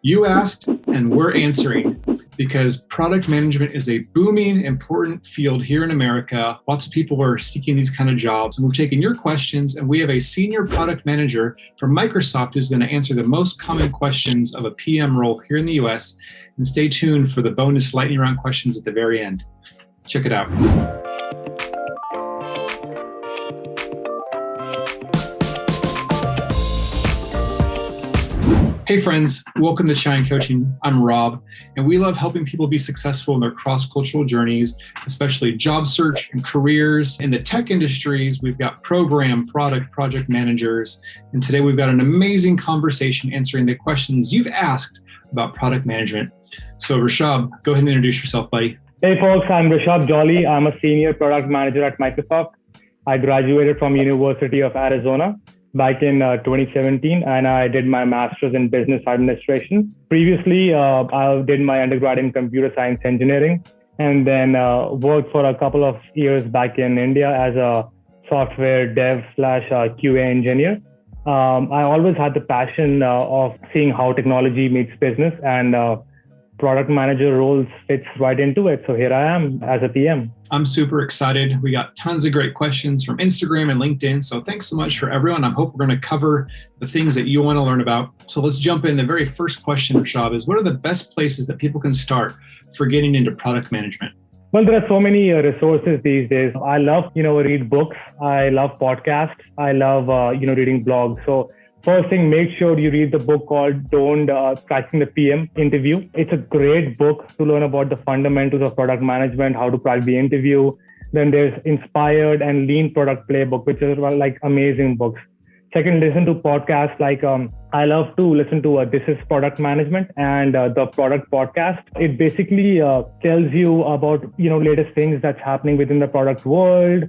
You asked, and we're answering, because product management is a booming, important field here in America. Lots of people are seeking these kind of jobs, and we've taken your questions, and we have a senior product manager from Microsoft who's going to answer the most common questions of a PM role here in the US. And stay tuned for the bonus lightning round questions at the very end. Check it out. Hey friends, welcome to Shine Coaching. I'm Rob, and we love helping people be successful in their cross-cultural journeys, especially job search and careers. In the tech industries, we've got program, product, project managers, and today we've got an amazing conversation answering the questions you've asked about product management. So Rishab, go ahead and introduce yourself, buddy. Hey folks, I'm Rishab Jolly. I'm a senior product manager at Microsoft. I graduated from University of Arizona back in 2017, and I did my master's in business administration. Previously, I did my undergrad in computer science engineering, and then worked for a couple of years back in India as a software dev / QA engineer. I always had the passion of seeing how technology meets business, and product manager roles fits right into it. So here I am as a PM. I'm super excited. We got tons of great questions from Instagram and LinkedIn. So thanks so much for everyone. I hope we're going to cover the things that you want to learn about. So let's jump in. The very first question, Rishab, is what are the best places that people can start for getting into product management? Well, there are so many resources these days. I love, read books. I love podcasts. I love, reading blogs. So first thing, make sure you read the book called Catching the PM Interview. It's a great book to learn about the fundamentals of product management, how to crack the interview. Then there's Inspired and Lean Product Playbook, which are like amazing books. Second, listen to podcasts like I love to listen to This is Product Management and the Product Podcast. It basically tells you about latest things that's happening within the product world.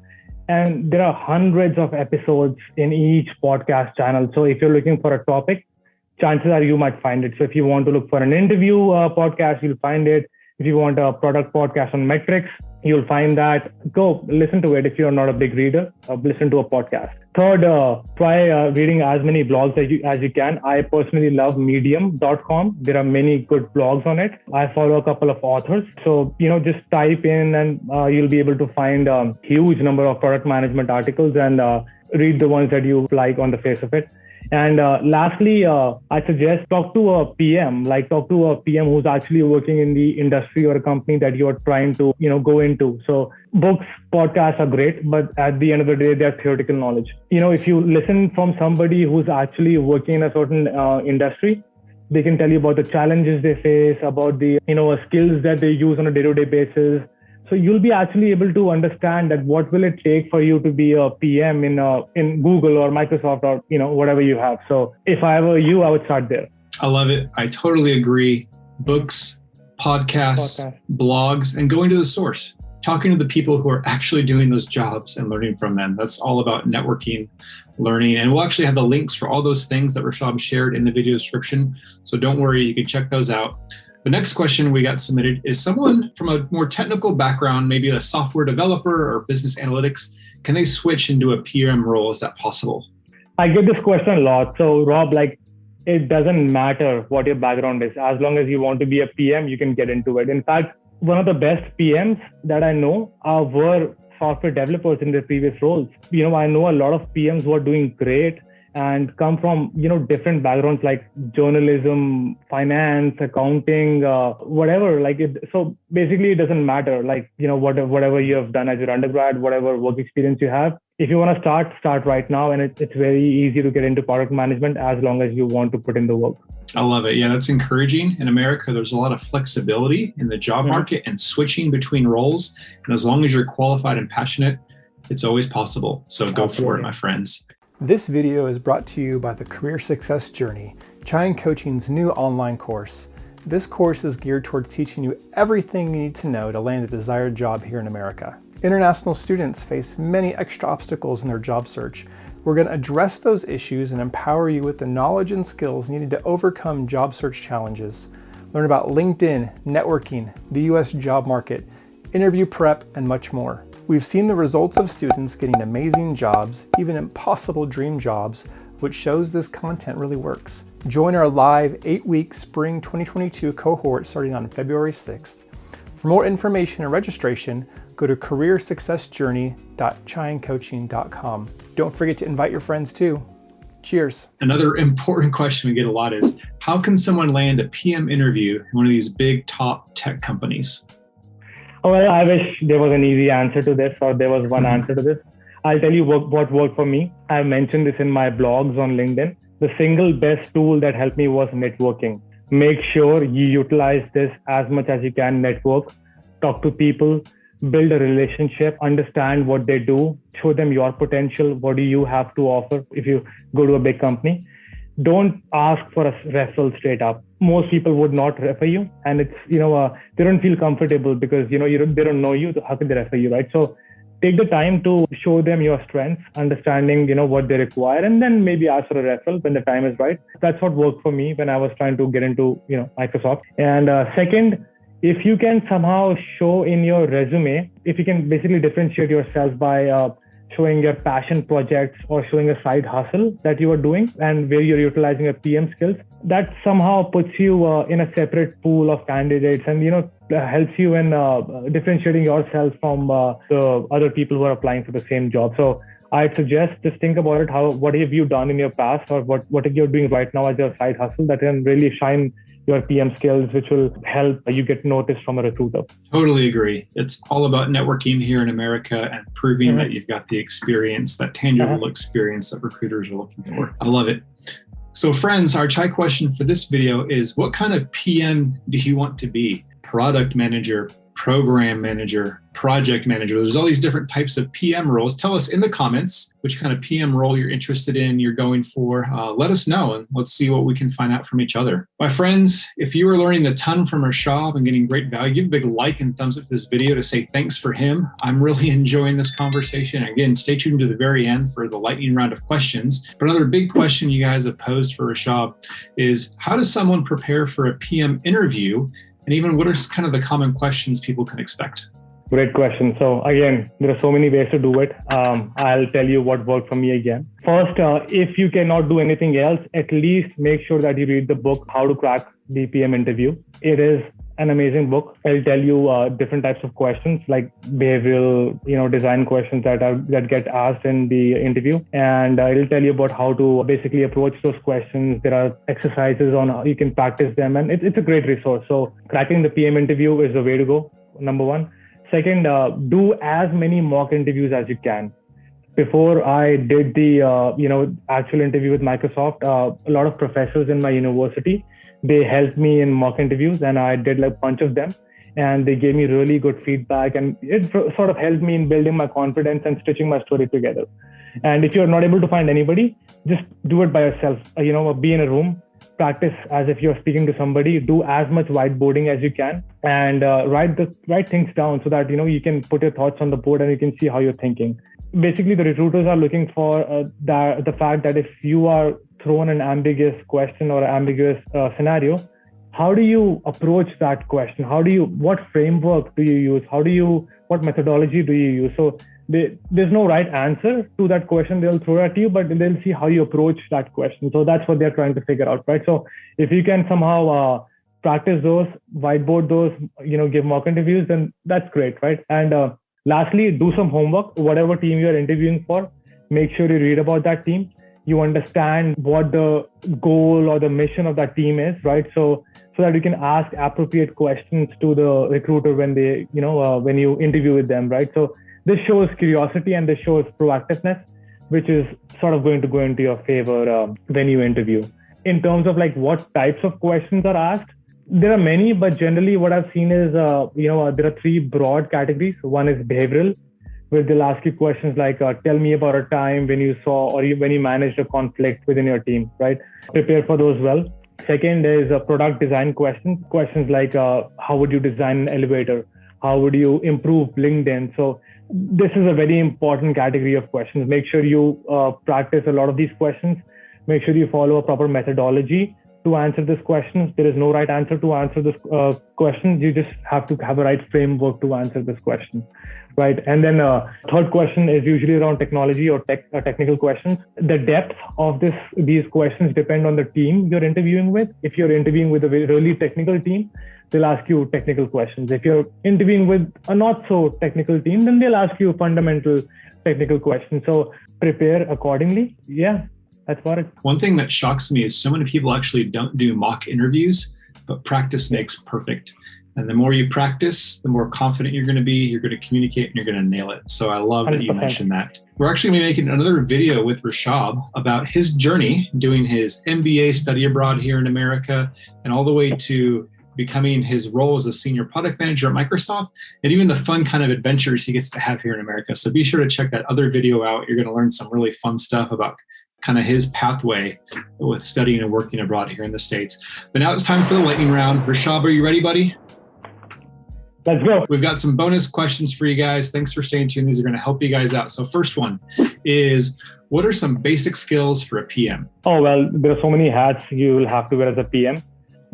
And there are hundreds of episodes in each podcast channel. So if you're looking for a topic, chances are you might find it. So if you want to look for an interview podcast, you'll find it. If you want a product podcast on metrics, you'll find that. Go listen to it. If you're not a big reader, listen to a podcast. Third, try reading as many blogs as you can. I personally love medium.com. There are many good blogs on it. I follow a couple of authors. So, just type in and you'll be able to find a huge number of product management articles and read the ones that you like on the face of it. And lastly, I suggest talk to a PM, talk to a PM who's actually working in the industry or a company that you're trying to, go into. So books, podcasts are great, but at the end of the day, they're theoretical knowledge. If you listen from somebody who's actually working in a certain industry, they can tell you about the challenges they face, about the, skills that they use on a day-to-day basis. So you'll be actually able to understand that what will it take for you to be a PM in Google or Microsoft or whatever you have. So if I were you, I would start there. I love it. I totally agree. Books, podcasts, blogs, and going to the source, talking to the people who are actually doing those jobs and learning from them. That's all about networking, learning, and we'll actually have the links for all those things that Rishab shared in the video description. So don't worry, you can check those out. The next question we got submitted is someone from a more technical background, maybe a software developer or business analytics. Can they switch into a PM role? Is that possible? I get this question a lot. So Rob, it doesn't matter what your background is. As long as you want to be a PM, you can get into it. In fact, one of the best PMs that I know were software developers in their previous roles. I know a lot of PMs who are doing great and come from, different backgrounds like journalism, finance, accounting, whatever. So basically it doesn't matter, whatever you have done as your undergrad, whatever work experience you have. If you want to start right now. And it's very easy to get into product management as long as you want to put in the work. I love it. Yeah, that's encouraging. In America, there's a lot of flexibility in the job market and switching between roles. And as long as you're qualified and passionate, it's always possible. So go for it, my friends. This video is brought to you by the Career Success Journey, Shine Coaching's new online course. This course is geared towards teaching you everything you need to know to land a desired job here in America. International students face many extra obstacles in their job search. We're going to address those issues and empower you with the knowledge and skills needed to overcome job search challenges. Learn about LinkedIn, networking, the US job market, interview prep, and much more. We've seen the results of students getting amazing jobs, even impossible dream jobs, which shows this content really works. Join our live 8-week Spring 2022 cohort starting on February 6th. For more information and registration, go to careersuccessjourney.chiangcoaching.com. Don't forget to invite your friends too. Cheers. Another important question we get a lot is, how can someone land a PM interview in one of these big top tech companies? Well, I wish there was an easy answer to this, or there was one answer to this. I'll tell you what worked for me. I've mentioned this in my blogs on LinkedIn. The single best tool that helped me was networking. Make sure you utilize this as much as you can. Network, talk to people, build a relationship, understand what they do, show them your potential. What do you have to offer if you go to a big company? Don't ask for a referral straight up. Most people would not refer you, and it's, they don't feel comfortable because, they don't know you. So how can they refer you, right? So take the time to show them your strengths, understanding, what they require, and then maybe ask for a referral when the time is right. That's what worked for me when I was trying to get into, Microsoft. And second, if you can somehow show in your resume, if you can basically differentiate yourself by showing your passion projects or showing a side hustle that you are doing and where you're utilizing your PM skills, that somehow puts you in a separate pool of candidates and, helps you in differentiating yourself from the other people who are applying for the same job. So I'd suggest just think about it. What have you done in your past, or what you're doing right now as your side hustle that can really shine your PM skills, which will help you get noticed from a recruiter. Totally agree. It's all about networking here in America and proving that you've got the experience, that tangible experience that recruiters are looking for. I love it. So friends, our chai question for this video is, what kind of PM do you want to be? Product manager, program manager, project manager. There's all these different types of PM roles. Tell us in the comments which kind of PM role you're interested in, you're going for. Let us know, and let's see what we can find out from each other. My friends, if you are learning a ton from Rishab and getting great value, give a big like and thumbs up to this video to say thanks for him. I'm really enjoying this conversation. Again, stay tuned to the very end for the lightning round of questions. But another big question you guys have posed for Rishab is, how does someone prepare for a PM interview? And even what are kind of the common questions people can expect? Great question. So again, there are so many ways to do it. I'll tell you what worked for me again. First, if you cannot do anything else, at least make sure that you read the book, How to Crack the PM Interview. It is an amazing book. It'll tell you different types of questions, like behavioral, design questions that get asked in the interview. And it'll tell you about how to basically approach those questions. There are exercises on how you can practice them. And it's a great resource. So cracking the PM interview is the way to go, number one. Second, do as many mock interviews as you can. Before I did the, actual interview with Microsoft, a lot of professors in my university, they helped me in mock interviews, and I did like a bunch of them, and they gave me really good feedback, and it sort of helped me in building my confidence and stitching my story together. And if you're not able to find anybody, just do it by yourself. Be in a room, practice as if you're speaking to somebody, do as much whiteboarding as you can, and write things down so that, you can put your thoughts on the board and you can see how you're thinking. Basically, the recruiters are looking for the fact that if you are thrown an ambiguous question or ambiguous scenario, how do you approach that question? What framework do you use? What methodology do you use? So there's no right answer to that question they'll throw at you, but they'll see how you approach that question. So that's what they're trying to figure out, right? So if you can somehow practice those, whiteboard those, give mock interviews, then that's great, right? And lastly, do some homework. Whatever team you're interviewing for, make sure you read about that team. You understand what the goal or the mission of that team is, right? So that you can ask appropriate questions to the recruiter when they, when you interview with them, right? So this shows curiosity and this shows proactiveness, which is sort of going to go into your favor when you interview. In terms of like what types of questions are asked, there are many, but generally what I've seen is, there are three broad categories. One is behavioral, where they'll ask you questions like, tell me about a time when you saw or when you managed a conflict within your team, right? Prepare for those well. Second is product design questions. Questions like, how would you design an elevator? How would you improve LinkedIn? So this is a very important category of questions. Make sure you practice a lot of these questions. Make sure you follow a proper methodology to answer this question. There is no right answer to answer this question. You just have to have a right framework to answer this question, right? And then third question is usually around technology or technical questions. The depth of these questions depend on the team you're interviewing with. If you're interviewing with a really technical team, they'll ask you technical questions. If you're interviewing with a not so technical team, then they'll ask you fundamental technical questions. So prepare accordingly. Yeah. That's about it. One thing that shocks me is so many people actually don't do mock interviews, but practice makes perfect. And the more you practice, the more confident you're going to be, you're going to communicate, and you're going to nail it. So I love that you 100%. mentioned that. We're actually going to be making another video with Rishab about his journey doing his MBA study abroad here in America and all the way to becoming his role as a senior product manager at Microsoft, and even the fun kind of adventures he gets to have here in America. So be sure to check that other video out. You're going to learn some really fun stuff about kind of his pathway with studying and working abroad here in the States. But now it's time for the lightning round. Rishab, are you ready, buddy? Let's go. We've got some bonus questions for you guys. Thanks for staying tuned. These are going to help you guys out. So first one is, what are some basic skills for a PM? Oh, well, there are so many hats you will have to wear as a PM,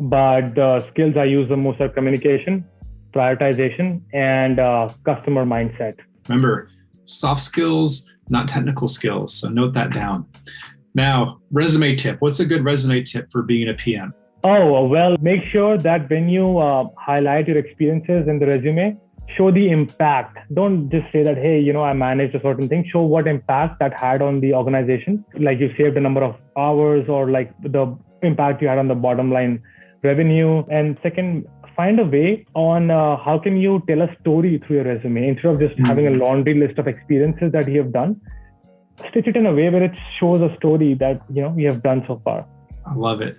but the skills I use the most are communication, prioritization, and customer mindset. Remember, soft skills, not technical skills. So note that down. Now, resume tip. What's a good resume tip for being a PM? Oh, well, make sure that when you highlight your experiences in the resume, show the impact. Don't just say that, hey, I managed a certain thing. Show what impact that had on the organization. Like you saved a number of hours, or like the impact you had on the bottom line revenue. And second, find a way on how can you tell a story through your resume instead of just having a laundry list of experiences that you have done. Stitch it in a way where it shows a story that you have done so far. I love it.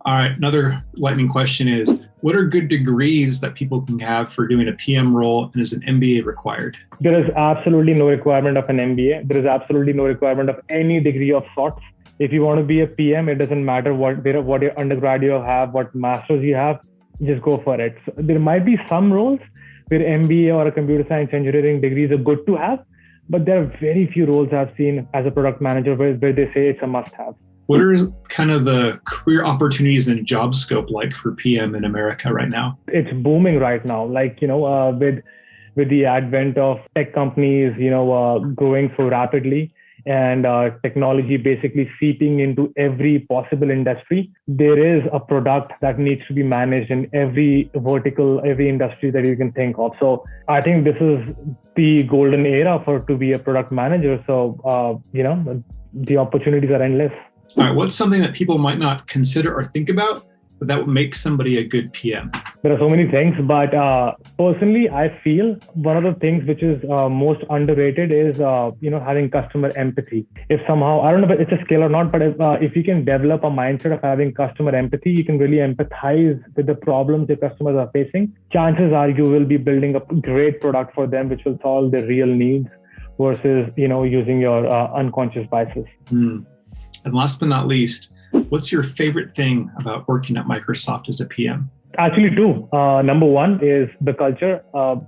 All right, another lightning question is, what are good degrees that people can have for doing a PM role, and is an MBA required? There is absolutely no requirement of an MBA. There is absolutely no requirement of any degree of sorts. If you want to be a PM, it doesn't matter what your undergrad you have, what master's you have, just go for it. So there might be some roles where MBA or a computer science engineering degrees are good to have, but there are very few roles I've seen as a product manager where they say it's a must-have. What are kind of the career opportunities and job scope like for PM in America right now? It's booming right now. Like, with the advent of tech companies, growing so rapidly, and technology basically seeping into every possible industry, there is a product that needs to be managed in every vertical, every industry that you can think of. So I think this is the golden era to be a product manager. So, the opportunities are endless. All right, what's something that people might not consider or think about, but that would make somebody a good PM? There are so many things, but personally, I feel one of the things which is most underrated is, having customer empathy. If somehow, I don't know if it's a skill or not, but if you can develop a mindset of having customer empathy, you can really empathize with the problems your customers are facing. Chances are you will be building a great product for them, which will solve their real needs versus, using your unconscious biases. And last but not least, what's your favorite thing about working at Microsoft as a PM? Actually, two. Number one is the culture.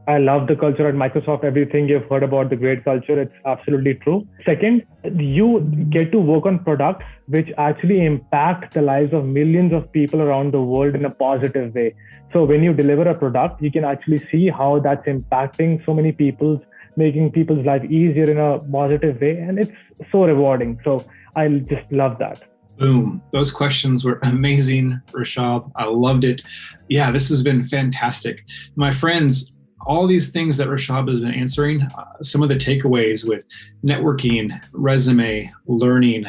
I love the culture at Microsoft. Everything you've heard about the great culture, it's absolutely true. Second, you get to work on products which actually impact the lives of millions of people around the world in a positive way. So when you deliver a product, you can actually see how that's impacting so many people, making people's life easier in a positive way. And it's so rewarding. So I just love that. Boom. Those questions were amazing, Rishab. I loved it. Yeah, this has been fantastic. My friends, all these things that Rishab has been answering, some of the takeaways with networking, resume, learning,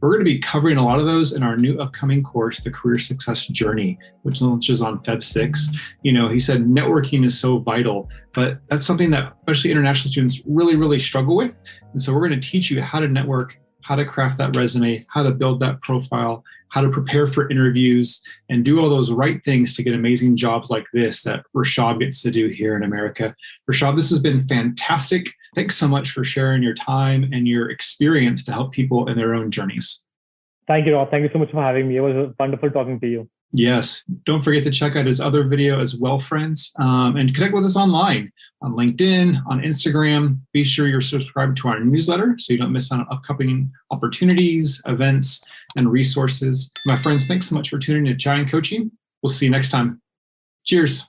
we're going to be covering a lot of those in our new upcoming course, The Career Success Journey, which launches on Feb 6. He said networking is so vital, but that's something that especially international students really, really struggle with. And so we're going to teach you how to network, how to craft that resume, how to build that profile, how to prepare for interviews, and do all those right things to get amazing jobs like this that Rishab gets to do here in America. Rishab, this has been fantastic. Thanks so much for sharing your time and your experience to help people in their own journeys. Thank you, Rob. Thank you so much for having me. It was wonderful talking to you. Yes. Don't forget to check out his other video as well, friends, and connect with us online on LinkedIn, on Instagram. Be sure you're subscribed to our newsletter so you don't miss out on upcoming opportunities, events, and resources. My friends, thanks so much for tuning in to Chai and Coaching. We'll see you next time. Cheers.